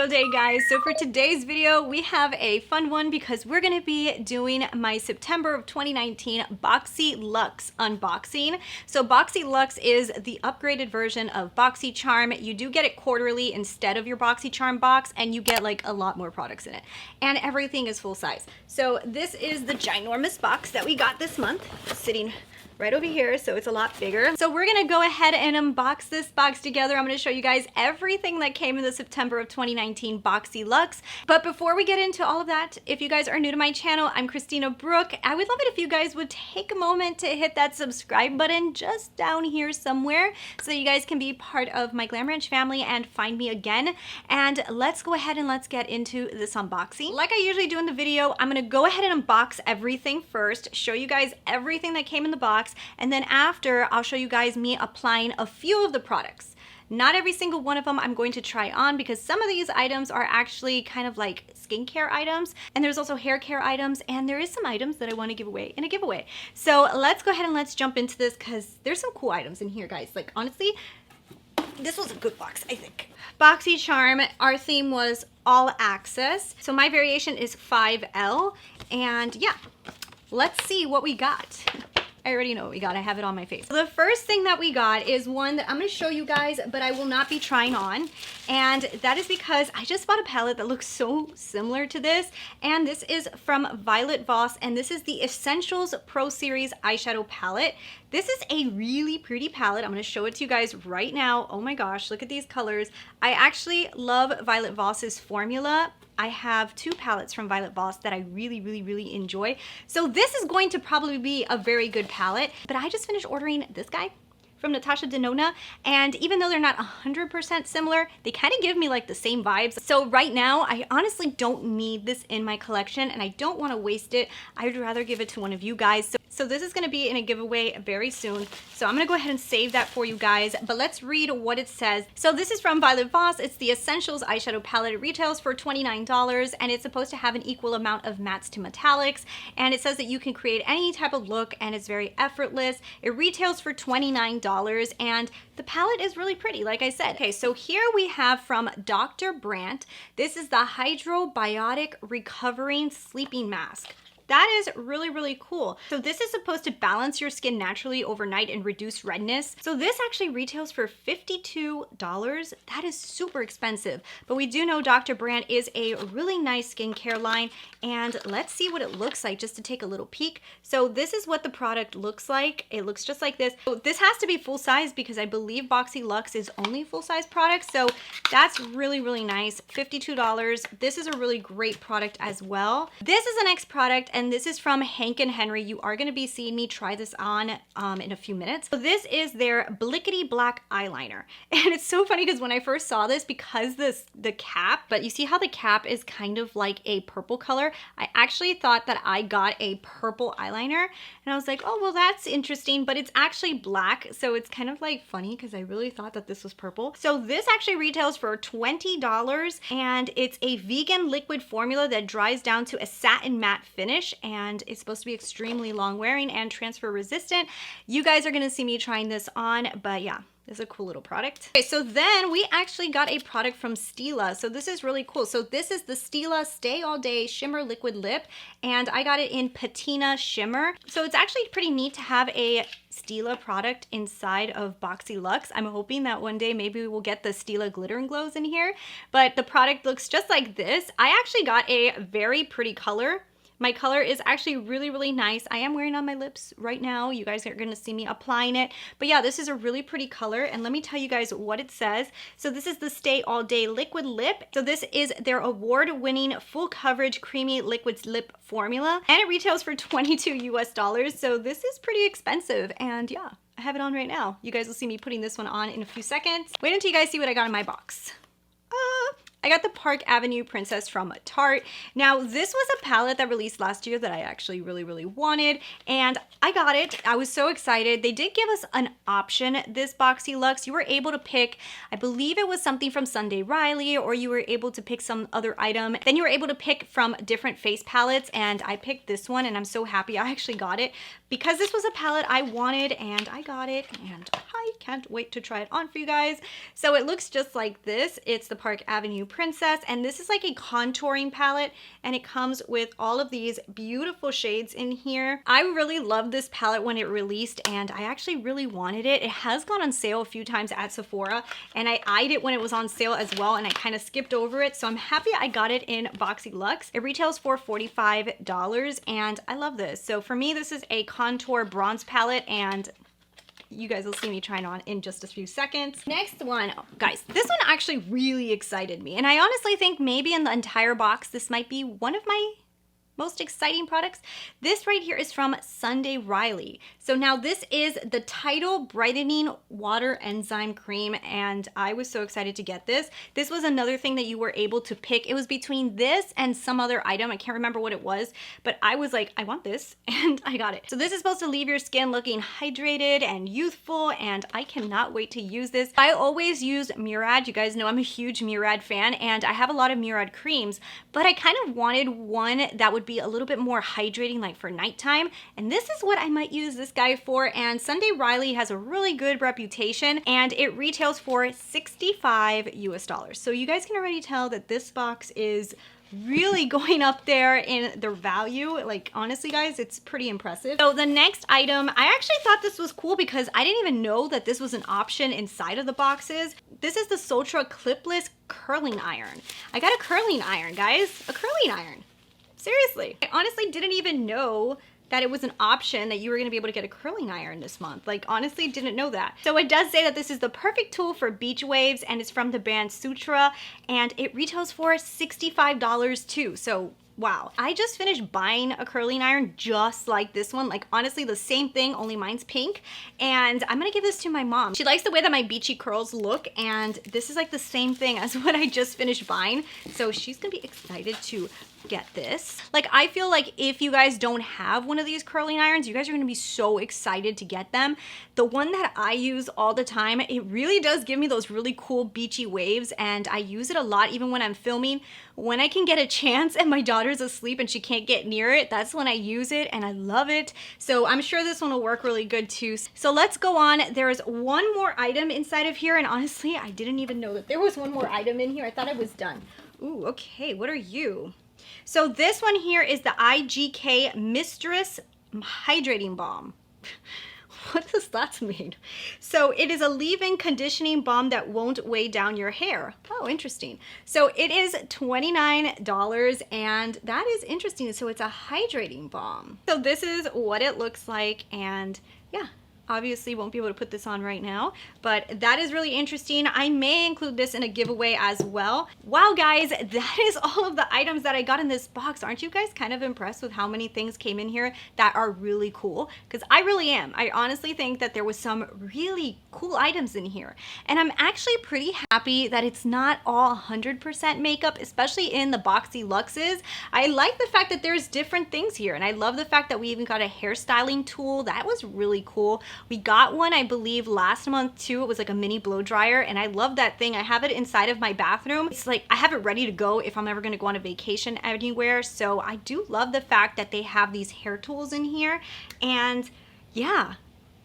video day, guys. So for today's video, we have a fun one because we're gonna be doing my September of 2019 BOXYLUXE unboxing. So BOXYLUXE is the upgraded version of Boxycharm. You do get it quarterly instead of your Boxycharm box, and you get like a lot more products in it. And everything is full size. So this is the ginormous box that we got this month, sitting right over here, so it's a lot bigger. So we're gonna go ahead and unbox this box together. I'm gonna show you guys everything that came in the September of 2019 BOXYLUXE. But before we get into all of that, if you guys are new to my channel, I'm Christina Brooke. I would love it if you guys would take a moment to hit that subscribe button just down here somewhere so that you guys can be part of my GLAMRANCH family and find me again. And let's go ahead and let's get into this unboxing. Like I usually do in the video, I'm gonna go ahead and unbox everything first, show you guys everything that came in the box, and then after I'll show you guys me applying a few of the products. Not every single one of them I'm going to try on because some of these items are actually kind of like skincare items, and there's also hair care items, and there is some items that I want to give away in a giveaway. So let's go ahead and let's jump into this because there's some cool items in here, guys. Like honestly, this was a good box, I think. Boxycharm, our theme was all access. So my variation is 5L, and yeah, let's see what we got. I already know what we got. I have it on my face. So the first thing that we got is one that I'm going to show you guys, but I will not be trying on. And that is because I just bought a palette that looks so similar to this. And this is from Voss, and this is the Essentials Pro Series eyeshadow palette. This is a really pretty palette. I'm going to show it to you guys right now. Oh my gosh, look at these colors. I actually love Voss's formula. I have two palettes from Voss that I really enjoy. So this is going to probably be a very good palette, but I just finished ordering this guy from Natasha Denona, and even though they're not 100% similar, they kind of give me like the same vibes. So right now, I honestly don't need this in my collection, and I don't want to waste it. I'd rather give it to one of you guys. So this is going to be in a giveaway very soon. So I'm going to go ahead and save that for you guys, but let's read what it says. So this is from Voss. It's the Essentials eyeshadow palette. It retails for $29, and it's supposed to have an equal amount of mattes to metallics, and it says that you can create any type of look, and it's very effortless. It retails for $29, and the palette is really pretty, like I said. Okay, so here we have from Dr.Brandt. This is the Hydro Biotic Recovering Sleeping Mask. That is really cool. So this is supposed to balance your skin naturally overnight and reduce redness. So this actually retails for $52. That is super expensive. But we do know Dr. Brandt is a really nice skincare line, and let's see what it looks like just to take a little peek. So this is what the product looks like. It looks just like this. So this has to be full size because I believe BOXYLUXE is only full size products. So that's really nice. $52. This is a really great product as well. This is the next product, and this is from Hank & Henry. You are going to be seeing me try this on in a few minutes. So this is their Blickity black eyeliner. And it's so funny because when I first saw this, because the cap, but you see how the cap is kind of like a purple color, I actually thought that I got a purple eyeliner, and I was like, oh, well, that's interesting, but it's actually black. So it's kind of like funny because I really thought that this was purple. So this actually retails for $20, and it's a vegan liquid formula that dries down to a satin matte finish, and it's supposed to be extremely long wearing and transfer resistant. You guys are gonna see me trying this on, but yeah, this is a cool little product. Okay, so then we actually got a product from Stila. So this is really cool. So this is the Stila Stay All Day Shimmer Liquid Lip, and I got it in Patina Shimmer. So it's actually pretty neat to have a Stila product inside of BOXYLUXE. I'm hoping that one day maybe we will get the Stila Glitter and Glows in here, but the product looks just like this. I actually got a very pretty color. My color is actually really nice. I am wearing it on my lips right now. You guys are gonna see me applying it. But yeah, this is a really pretty color, and let me tell you guys what it says. So this is the Stay All Day Liquid Lip. So this is their award-winning full coverage creamy liquid lip formula, and it retails for $22 US. So this is pretty expensive, and yeah, I have it on right now. You guys will see me putting this one on in a few seconds. Wait until you guys see what I got in my box. I got the Park Avenue Princess from Tarte. Now, this was a palette that released last year that I actually really wanted, and I got it. I was so excited. They did give us an option, this BOXYLUXE. You were able to pick, I believe it was something from Sunday Riley, or you were able to pick some other item. Then you were able to pick from different face palettes, and I picked this one, and I'm so happy I actually got it because this was a palette I wanted, and I got it, and I can't wait to try it on for you guys. So it looks just like this. It's the Park Avenue Princess, and this is like a contouring palette, and it comes with all of these beautiful shades in here. I really loved this palette when it released, and I actually really wanted it. It has gone on sale a few times at Sephora, and I eyed it when it was on sale as well, and I kind of skipped over it, so I'm happy I got it in BOXYLUXE. It retails for $45, and I love this. So for me, this is a contour bronze palette, and you guys will see me trying on in just a few seconds. Next one, guys, this one actually really excited me, and I honestly think maybe in the entire box, this might be one of my most exciting products. This right here is from Sunday Riley. So now this is the Tidal Brightening Water Enzyme Cream, and I was so excited to get this. This was another thing that you were able to pick. It was between this and some other item. I can't remember what it was, but I was like, I want this, and I got it. So this is supposed to leave your skin looking hydrated and youthful, and I cannot wait to use this. I always use Murad. You guys know I'm a huge Murad fan, and I have a lot of Murad creams, but I kind of wanted one that would be a little bit more hydrating, like for nighttime, and this is what I might use this guy for. And Sunday Riley has a really good reputation, and it retails for $65 US. So you guys can already tell that this box is really going up there in their value. Like, honestly guys, it's pretty impressive. So the next item, I actually thought this was cool because I didn't even know that this was an option inside of the boxes. This is the Sultra Clipless Curling Iron. I got a curling iron, guys, a curling iron. Seriously, I honestly didn't even know that it was an option that you were gonna be able to get a curling iron this month. Like, honestly, didn't know that. So it does say that this is the perfect tool for beach waves, and it's from the brand Sultra, and it retails for $65 too. So wow, I just finished buying a curling iron just like this one. Like, honestly, the same thing, only mine's pink. And I'm gonna give this to my mom. She likes the way that my beachy curls look, and this is like the same thing as what I just finished buying. So she's gonna be excited to get this. Like, I feel like if you guys don't have one of these curling irons, you guys are gonna be so excited to get them. The one that I use all the time, it really does give me those really cool beachy waves, and I use it a lot even when I'm filming. When I can get a chance and my daughter's asleep and she can't get near it, that's when I use it, and I love it. So I'm sure this one will work really good too. So let's go on. There's one more item inside of here, and honestly, I didn't even know that there was one more item in here. I thought I was done. Ooh, okay, what are you? So this one here is the IGK Mistress Hydrating Balm. What does that mean? So it is a leave-in conditioning balm that won't weigh down your hair. Oh, interesting. So it is $29, and that is interesting. So it's a hydrating balm. So this is what it looks like, and yeah. Obviously won't be able to put this on right now, but that is really interesting. I may include this in a giveaway as well. Wow, guys, that is all of the items that I got in this box. Aren't you guys kind of impressed with how many things came in here that are really cool? Because I really am. I honestly think that there was some really cool items in here. And I'm actually pretty happy that it's not all 100% makeup, especially in the BOXYLUXEs. I like the fact that there's different things here, and I love the fact that we even got a hairstyling tool. That was really cool. We got one, I believe, last month too. It was like a mini blow dryer, and I love that thing. I have it inside of my bathroom. It's like I have it ready to go if I'm ever gonna go on a vacation anywhere. So I do love the fact that they have these hair tools in here. And yeah,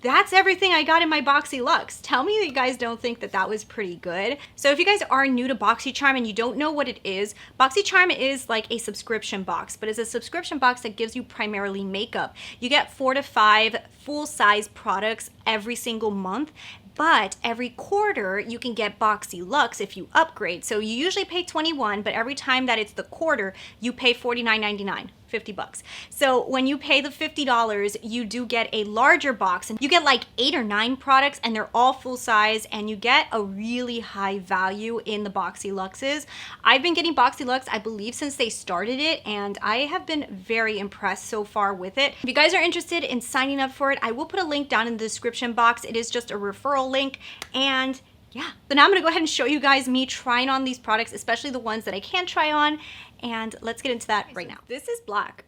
that's everything I got in my BOXYLUXE. Tell me that you guys don't think that that was pretty good. So if you guys are new to Boxycharm and you don't know what it is, Boxycharm is like a subscription box, but it's a subscription box that gives you primarily makeup. You get 4 to 5 full-size products every single month, but every quarter you can get BOXYLUXE if you upgrade. So you usually pay $21, but every time that it's the quarter, you pay $49.99. 50 bucks. So when you pay the $50, you do get a larger box, and you get like 8 or 9 products, and they're all full size, and you get a really high value in the BOXYLUXEs. I've been getting BOXYLUXE, I believe, since they started it, and I have been very impressed so far with it. If you guys are interested in signing up for it, I will put a link down in the description box. It is just a referral link, and yeah. So now I'm gonna go ahead and show you guys me trying on these products, especially the ones that I can try on, and let's get into that right now. This is black.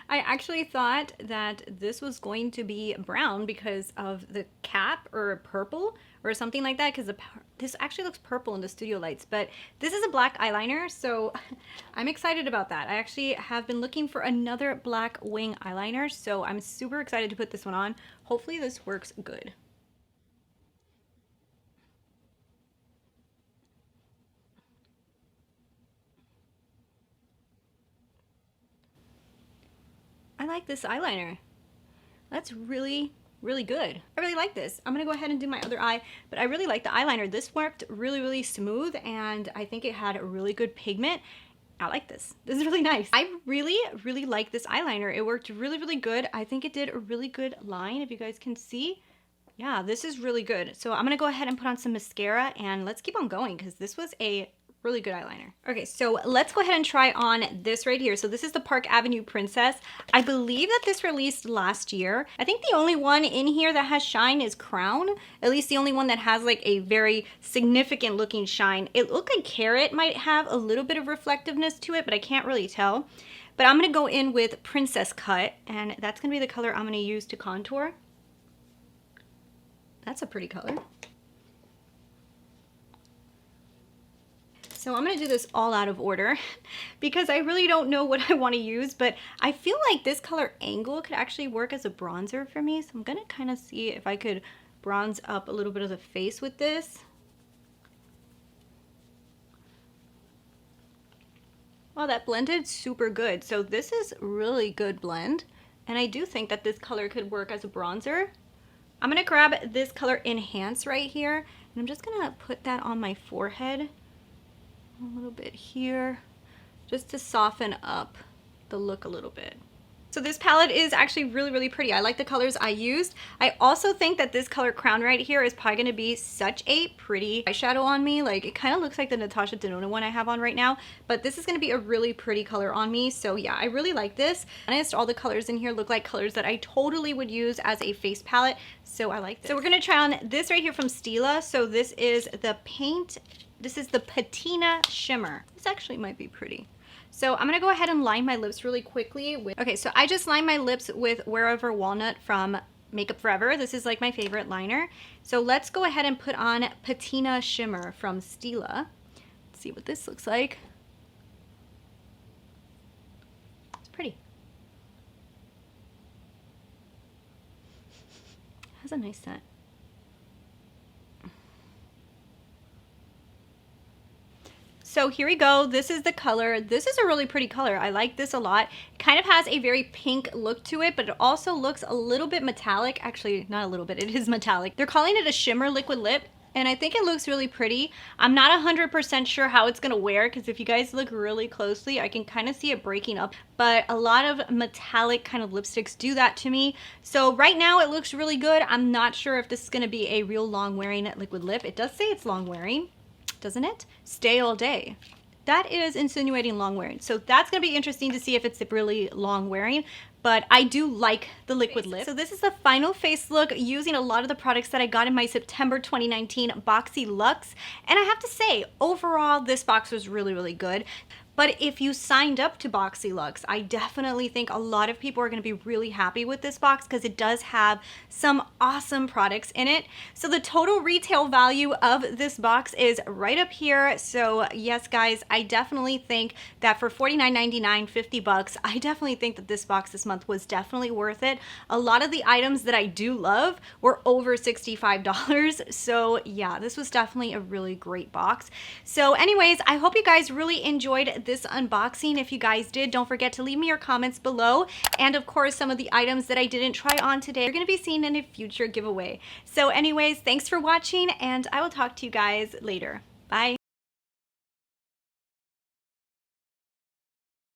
I actually thought that this was going to be brown because of the cap, or purple or something like that, because this actually looks purple in the studio lights, but this is a black eyeliner, so I'm excited about that. I actually have been looking for another black wing eyeliner, so I'm super excited to put this one on. Hopefully this works good. I like this eyeliner. That's really, really good. I really like this. I'm gonna go ahead and do my other eye, but I really like the eyeliner. This worked really, really smooth, and I think it had a really good pigment. I like this. This is really nice. I really, really like this eyeliner. It worked really, really good. I think it did a really good line, if you guys can see. Yeah, this is really good. So I'm gonna go ahead and put on some mascara, and let's keep on going because this was a really good eyeliner. Okay, so let's go ahead and try on this right here. So this is the Park Avenue Princess. I believe that this released last year. I think the only one in here that has shine is Crown. At least the only one that has like a very significant looking shine. It looked like Carrot might have a little bit of reflectiveness to it, but I can't really tell. But I'm gonna go in with Princess Cut, and that's gonna be the color I'm gonna use to contour. That's a pretty color. So I'm gonna do this all out of order because I really don't know what I wanna use, but I feel like this color Angle could actually work as a bronzer for me. So I'm gonna kind of see if I could bronze up a little bit of the face with this. Wow, that blended super good. So this is really good blend. And I do think that this color could work as a bronzer. I'm gonna grab this color Enhance right here, and I'm just gonna put that on my forehead. A little bit here, just to soften up the look a little bit. So this palette is actually really, really pretty. I like the colors I used. I also think that this color Crown right here is probably gonna be such a pretty eyeshadow on me. Like, it kind of looks like the Natasha Denona one I have on right now, but this is gonna be a really pretty color on me. So yeah, I really like this. Honest, all the colors in here look like colors that I totally would use as a face palette. So I like this. So we're gonna try on this right here from Stila. So this is the This is the Patina Shimmer. This actually might be pretty. So I'm gonna go ahead and line my lips really quickly with, okay, so I just lined my lips with Wherever Walnut from Makeup Forever. This is like my favorite liner. So let's go ahead and put on Patina Shimmer from Stila. Let's see what this looks like. It's pretty. It has a nice scent. So here we go. This is the color. This is a really pretty color. I like this a lot. It kind of has a very pink look to it, but it also looks a little bit metallic. Actually, not a little bit, it is metallic. They're calling it a shimmer liquid lip, and I think it looks really pretty. I'm not 100% sure how it's gonna wear, because if you guys look really closely, I can kind of see it breaking up, but a lot of metallic kind of lipsticks do that to me. So right now it looks really good. I'm not sure if this is gonna be a real long wearing liquid lip. It does say it's long wearing, doesn't it? Stay all day. That is insinuating long wearing. So that's gonna be interesting to see if it's really long wearing, but I do like the liquid lip. So this is the final face look using a lot of the products that I got in my September 2019 BOXYLUXE. And I have to say, overall, this box was really, really good. But if you signed up to BOXYLUXE, I definitely think a lot of people are gonna be really happy with this box because it does have some awesome products in it. So the total retail value of this box is right up here. So yes, guys, I definitely think that for $49.99, 50 bucks, I definitely think that this box this month was definitely worth it. A lot of the items that I do love were over $65. So yeah, this was definitely a really great box. So anyways, I hope you guys really enjoyed this unboxing. If you guys did, don't forget to leave me your comments below. And of course, some of the items that I didn't try on today are going to be seen in a future giveaway. So anyways, thanks for watching, and I will talk to you guys later. Bye.